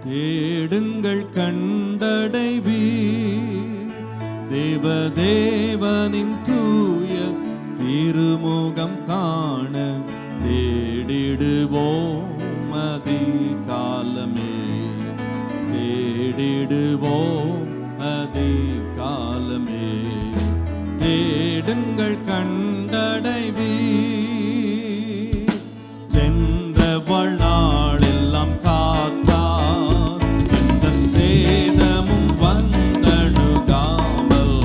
தேடுங்கள் கண்டடைவி தேவதேவனின் தூய திருமுகம் காண தேடிடுவோம் அதிகாலமே, தேடிடுவோம் அதிகாலமே. தேடுங்கள் கண்டடைவி சென்ற வாழ்நாளெல்லாம் காத்தார், எந்த சேதமும் வந்தணுகாமல்.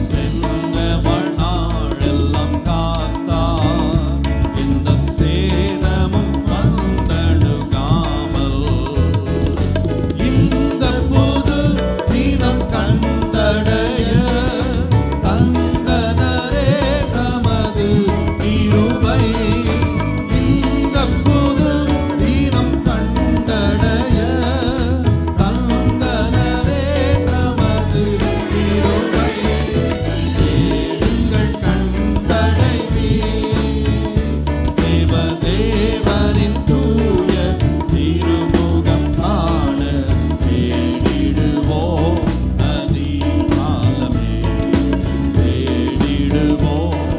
சென்ற வாழ்நாளெல்லாம் காத்தார், எந்த சேதமும் வந்தணுகாமல். இந்த புது தினம் கண்டடைய தந்தனரே தமது கிருபை. இந்த புது தினம் கண்டடைய தந்தனரே தமது கிருபை. தேடுங்கள் கண்டடைவி தேவதேவனின் தூய திருமுகம் காண தேடிடுவோம் அதிகாலமே, தேடிடுவோம்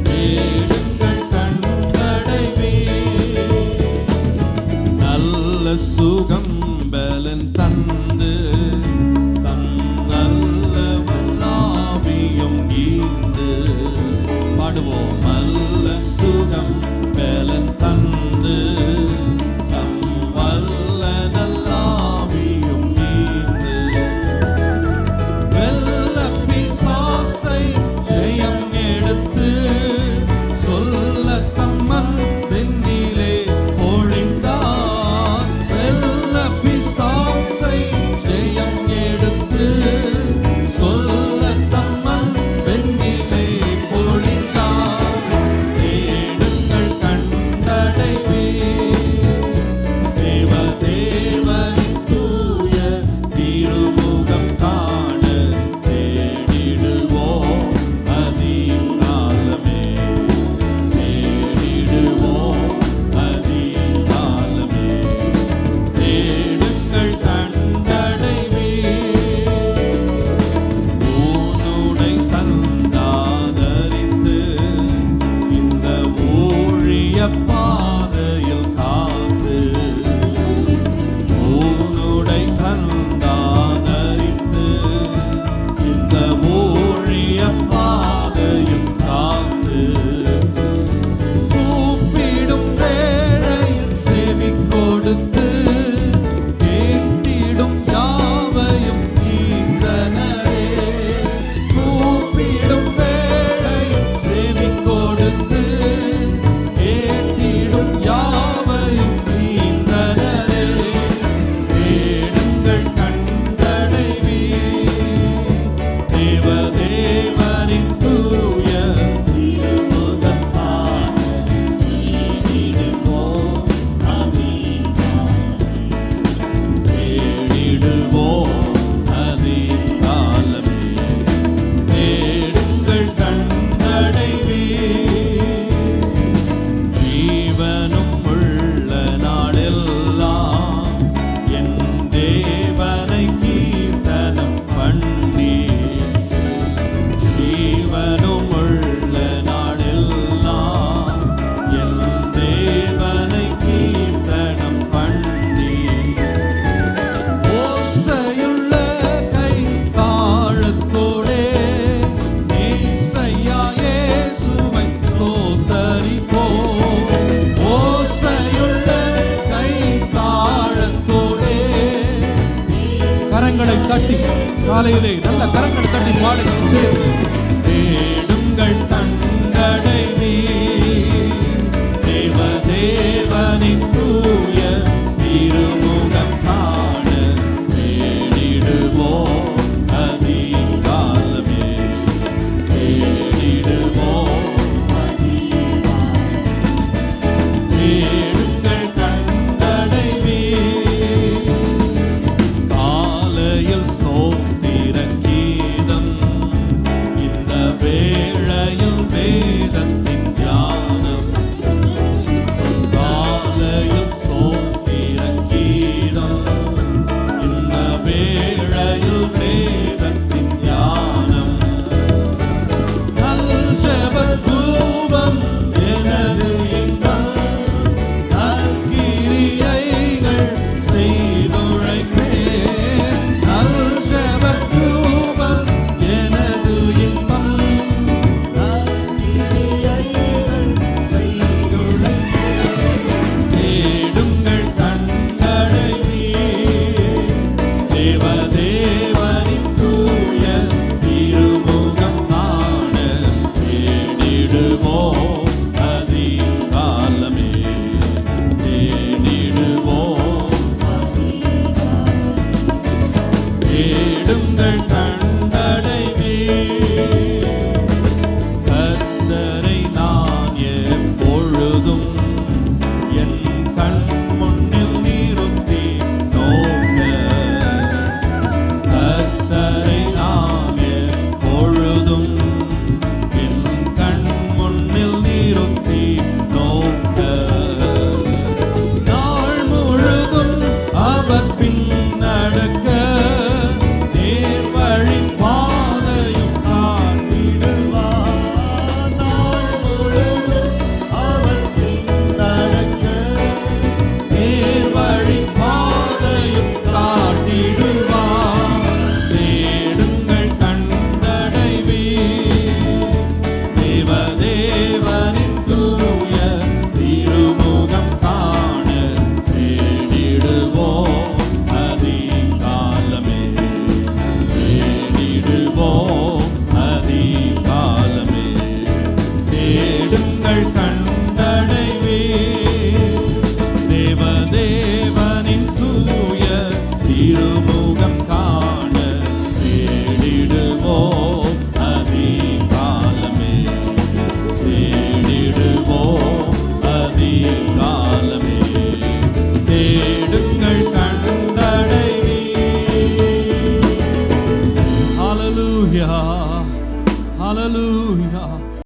தேடுங்கள் கண்டடைவி. நல்ல சுகம் பலன் தந்து தம் நல்ல வல்லாவியும் ஈந்து பாடுவோம். நல்ல சுகம் பலன் தந்து தம் வல்ல நல்லாவியும் ஈந்து வெல்ல பிசாசை ஜெயம் எடுத்து சொல்ல தம்மன் வெண்ணிலே பொழிந்தார். வெல்ல பிசாசை ஜெயம் எடுத்து சொல்ல தம்மன் வெண்ணிலே பொழிந்தார். தேடுங்கள் கண்டடைவி தேவதேவனின் தூய திருமுகம் காண தேடிடுவோம் அதிகாலமே, தேடிடுவோம் அதிகாலமே. தேடுங்கள் கண்டடைவி ஊனுடை தந்தாதரித்து இந்த ஊழிய பாதையில் காத்து. ஊனுடை தந்தாதரித்து இந்த ஊழிய பாதையில் காத்து. கூப்பிடும் வேளையில் செவி கொடுத்து கேட்டிடும் யாவையும் ஈந்தனரே. கூப்பிடும் வேளையில் செவி கொடுத்து கேட்டிடும் யாவையும் ஈந்தனரே. தேடுங்கள் கண்டடைவி தேவதேவனின் தூய திருமுகம் காண தேடிடுவோம் அதிகாலமே, தேடிடுவோம் அதிகாலமே. தேடுங்கள் கண்டடைவி ஜீவனும் உள்ள நாளெல்லாம் என் தேவனை கீர்த்தனம் பண்ணி. ஜீவனும் உள்ள நாளெல்லாம் என் தேவனை கீர்த்தனம் பண்ணி. ஓசையுள்ள கை தாளத்தோடே நேசையா இயேசுவை ஸ்தோத்தரிப்போம். ஓசையுள்ள கை தாளத்தோடே கரங்களை தட்டி காலையிலே நல்ல கரங்களை தட்டி பாடுங்கள் சேர்ந்து.